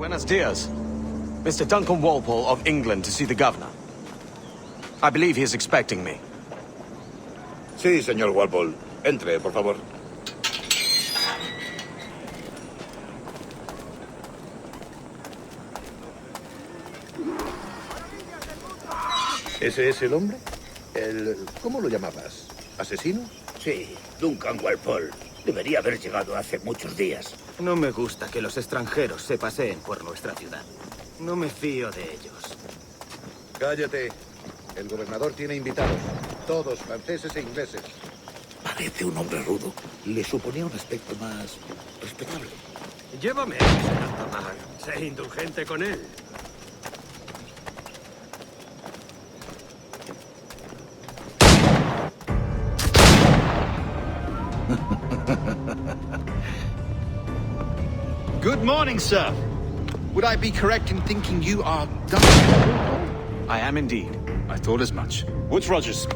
Buenos dias. Mr. Duncan Walpole of England to see the governor. I believe he is expecting me. Sí, señor Walpole. Entre, por favor. ¿Ese es el hombre? ¿Cómo lo llamabas? ¿Asesino? Sí, Duncan Walpole. Debería haber llegado hace muchos días. No me gusta que los extranjeros se paseen por nuestra ciudad. No me fío de ellos. Cállate. El gobernador tiene invitados. Todos franceses e ingleses. Parece un hombre rudo. Le suponía un aspecto más respetable. Llévame, señor Tamar. Sé indulgente con él. Good morning, sir. Would I be correct in thinking you are Duncan? I am indeed. I thought as much. Woods Rogers.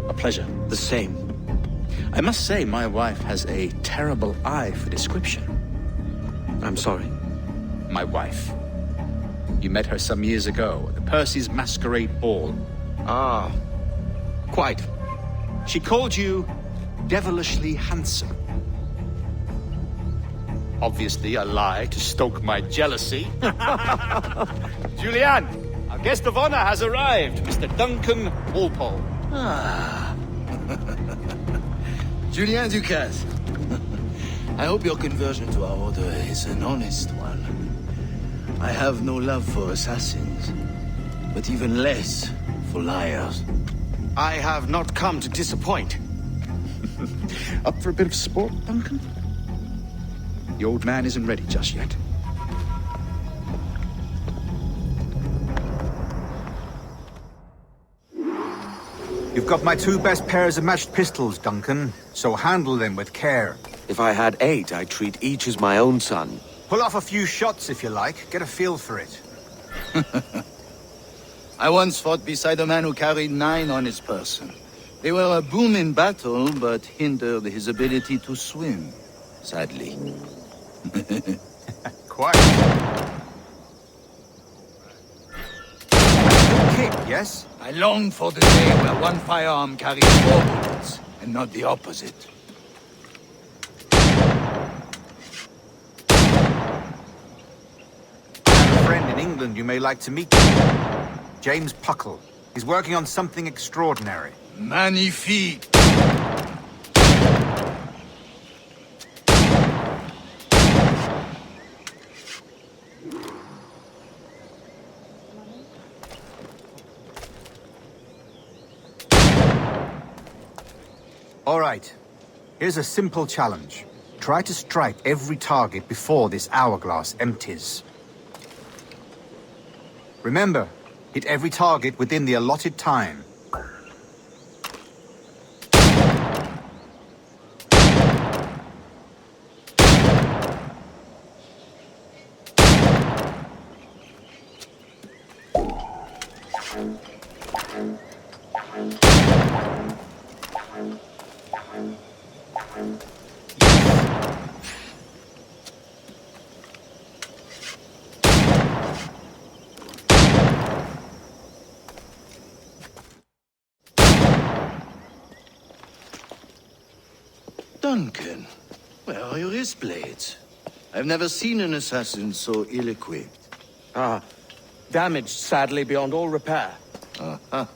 A pleasure. The same. I must say, my wife has a terrible eye for description. I'm sorry. My wife. You met her some years ago at the Percy's Masquerade Ball. Ah, quite. She called you devilishly handsome. Obviously a lie to stoke my jealousy. Julianne, our guest of honor has arrived, Mr. Duncan Walpole. Ah. Julien Ducasse. I hope your conversion to our order is an honest one. I have no love for assassins, but even less for liars. I have not come to disappoint. Up for a bit of sport, Duncan? The old man isn't ready just yet. You've got my two best pairs of matched pistols, Duncan, so handle them with care. If I had 8, I'd treat each as my own son. Pull off a few shots if you like, get a feel for it. I once fought beside a man who carried 9 on his person. They were a boon in battle, but hindered his ability to swim, sadly. Quite. Kick, yes? I long for the day where one firearm carries 4 bullets, and not the opposite. I have a friend in England you may like to meet. James Puckle. He's working on something extraordinary. Magnifique! All right. Here's a simple challenge. Try to strike every target before this hourglass empties. Remember, hit every target within the allotted time. Duncan, where are your wrist blades? I've never seen an assassin so ill-equipped. Ah, damaged sadly beyond all repair. Uh-huh.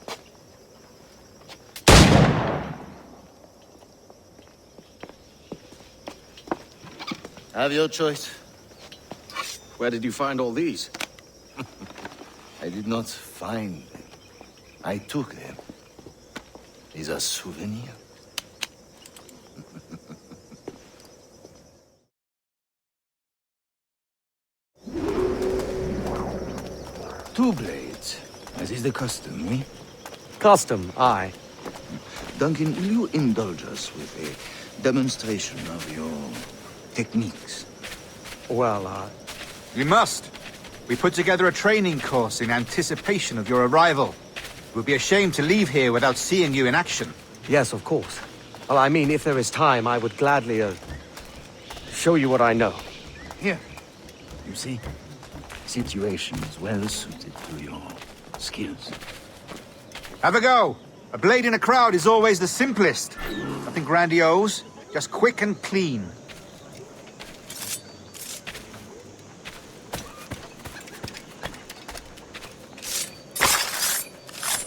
Have your choice. Where did you find all these? I did not find them. I took them. These are souvenirs. Two blades, as is the custom, oui? Custom, aye. Duncan, will you indulge us with a demonstration of your techniques? Well, You must. We put together a training course in anticipation of your arrival. It would be a shame to leave here without seeing you in action. yes, of course. Well, I mean, if there is time, I would gladly, show you what I know. Here. You see? situations well suited to your skills. Have a go. A blade in a crowd is always the simplest. Nothing grandiose, just quick and clean.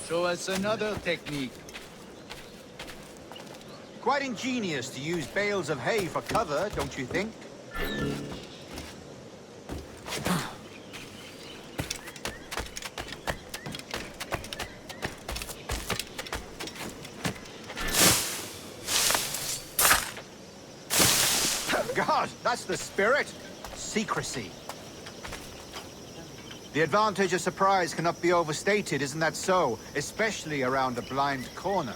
Show us another technique. Quite ingenious to use bales of hay for cover, don't you think? God, that's the spirit. Secrecy. The advantage of surprise cannot be overstated, isn't that so? Especially around a blind corner.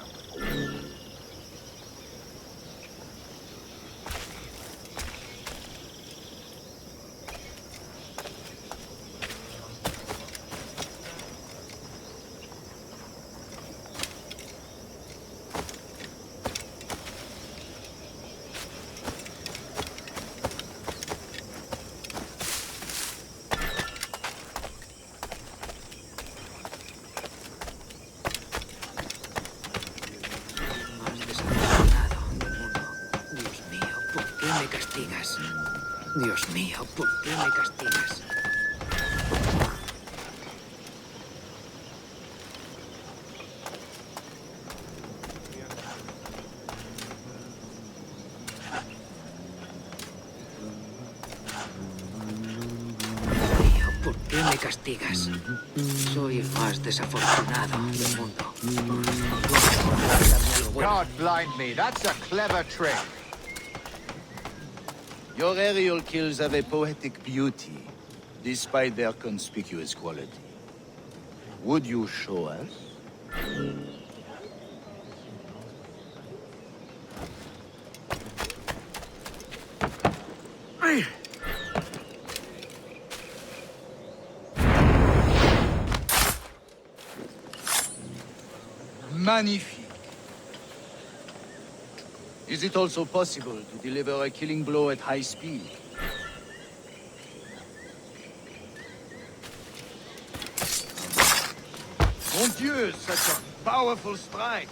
Dios mío, ¿por qué me castigas? ¿Por qué me castigas? Soy el más desafortunado del mundo. God blind me, that's a clever trick. Your aerial kills have a poetic beauty, despite their conspicuous quality. Would you show us? Magnifique. Is it also possible to deliver a killing blow at high speed? Mon Dieu, such a powerful strike!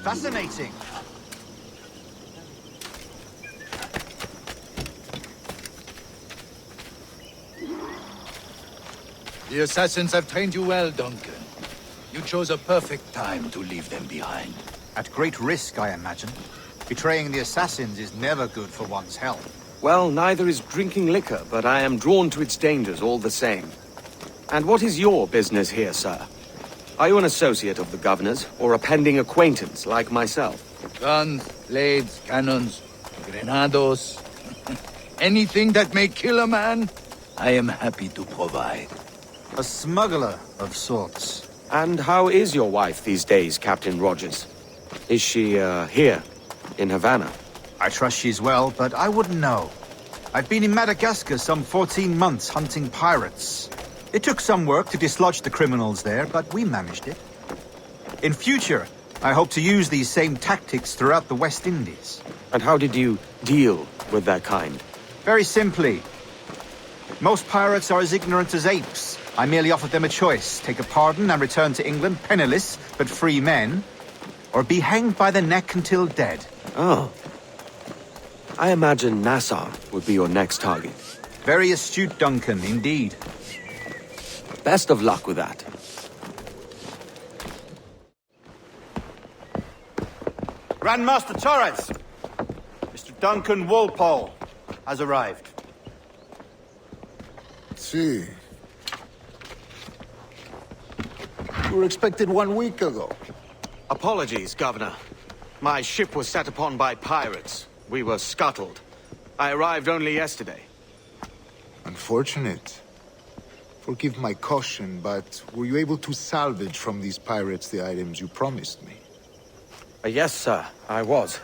Fascinating. The assassins have trained you well, Duncan. You chose a perfect time to leave them behind. At great risk, I imagine. Betraying the assassins is never good for one's health. Well, neither is drinking liquor, but I am drawn to its dangers all the same. And what is your business here, sir? Are you an associate of the governor's, or a pending acquaintance like myself? Guns, blades, cannons, grenados. Anything that may kill a man, I am happy to provide. A smuggler of sorts. And how is your wife these days, Captain Rogers? Is she, here, in Havana? I trust she's well, but I wouldn't know. I've been in Madagascar some 14 months hunting pirates. It took some work to dislodge the criminals there, but we managed it. In future, I hope to use these same tactics throughout the West Indies. And how did you deal with that kind? Very simply. Most pirates are as ignorant as apes. I merely offered them a choice. Take a pardon and return to England penniless, but free men. Or be hanged by the neck until dead. Oh. I imagine Nassau would be your next target. Very astute, Duncan, indeed. Best of luck with that. Grandmaster Torres! Mr. Duncan Walpole has arrived. See. You were expected 1 week ago. Apologies, Governor. My ship was set upon by pirates. We were scuttled. I arrived only yesterday. Unfortunate. Forgive my caution, but were you able to salvage from these pirates the items you promised me? Yes, sir, I was.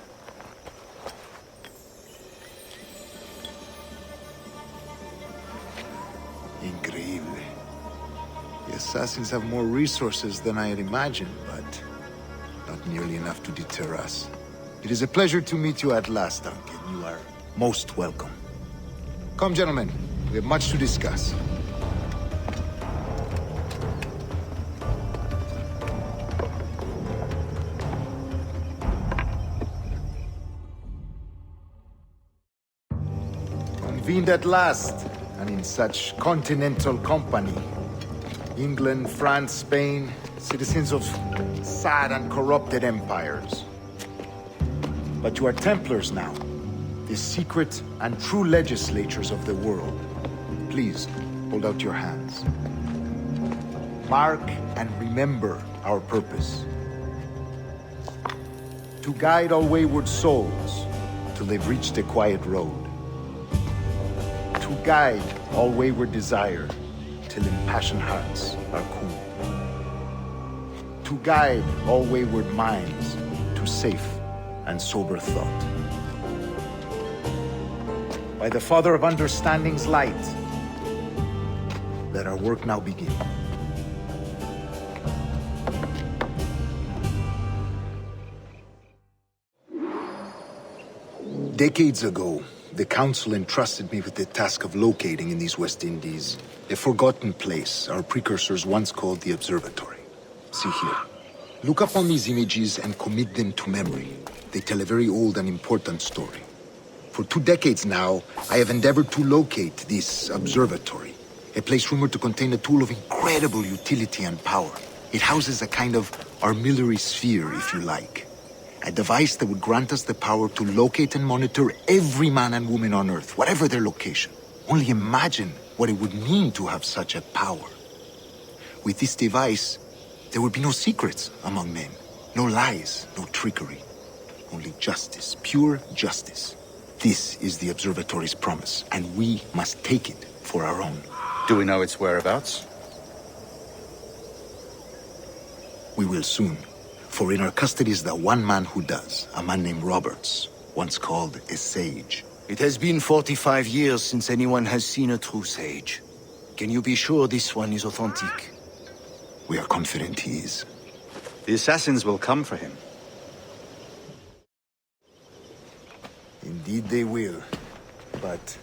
Increíble. The assassins have more resources than I had imagined, but not nearly enough to deter us. It is a pleasure to meet you at last, Duncan. You are most welcome. Come, gentlemen. We have much to discuss. Convened at last, and in such continental company. England, France, Spain, citizens of sad and corrupted empires. But you are Templars now, the secret and true legislators of the world. Please, hold out your hands. Mark and remember our purpose. To guide all wayward souls till they've reached a quiet road. To guide all wayward desire till impassioned hearts are cool. To guide all wayward minds to safe and sober thought. By the Father of Understanding's light, let our work now begin. Decades ago, the Council entrusted me with the task of locating in these West Indies a forgotten place our precursors once called the Observatory. See here. Look upon these images and commit them to memory. They tell a very old and important story. For 2 decades now, I have endeavored to locate this observatory, a place rumored to contain a tool of incredible utility and power. It houses a kind of armillary sphere, if you like. A device that would grant us the power to locate and monitor every man and woman on Earth, whatever their location. Only imagine what it would mean to have such a power. With this device, there would be no secrets among men, no lies, no trickery. Only justice, pure justice. This is the Observatory's promise, and we must take it for our own. Do we know its whereabouts? We will soon. For in our custody is the one man who does, a man named Roberts, once called a sage. It has been 45 years since anyone has seen a true sage. Can you be sure this one is authentic? We are confident he is. The assassins will come for him. Indeed they will. But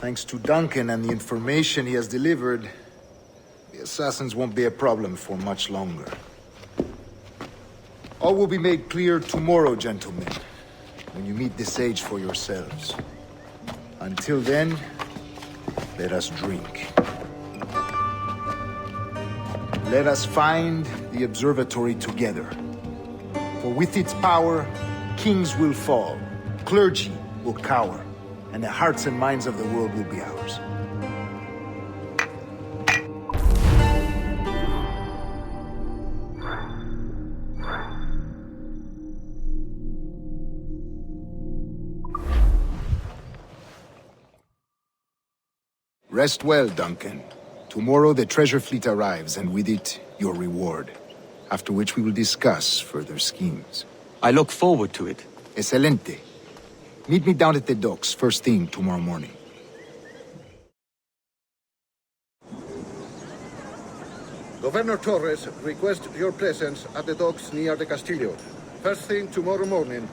thanks to Duncan and the information he has delivered, the assassins won't be a problem for much longer. All will be made clear tomorrow, gentlemen, when you meet the sage for yourselves. Until then, let us drink. Let us find the observatory together. For with its power, kings will fall, clergy will cower, and the hearts and minds of the world will be ours. Rest well, Duncan. Tomorrow the treasure fleet arrives, and with it, your reward. After which we will discuss further schemes. I look forward to it. Excelente. Meet me down at the docks first thing tomorrow morning. Governor Torres requests your presence at the docks near the Castillo. First thing tomorrow morning,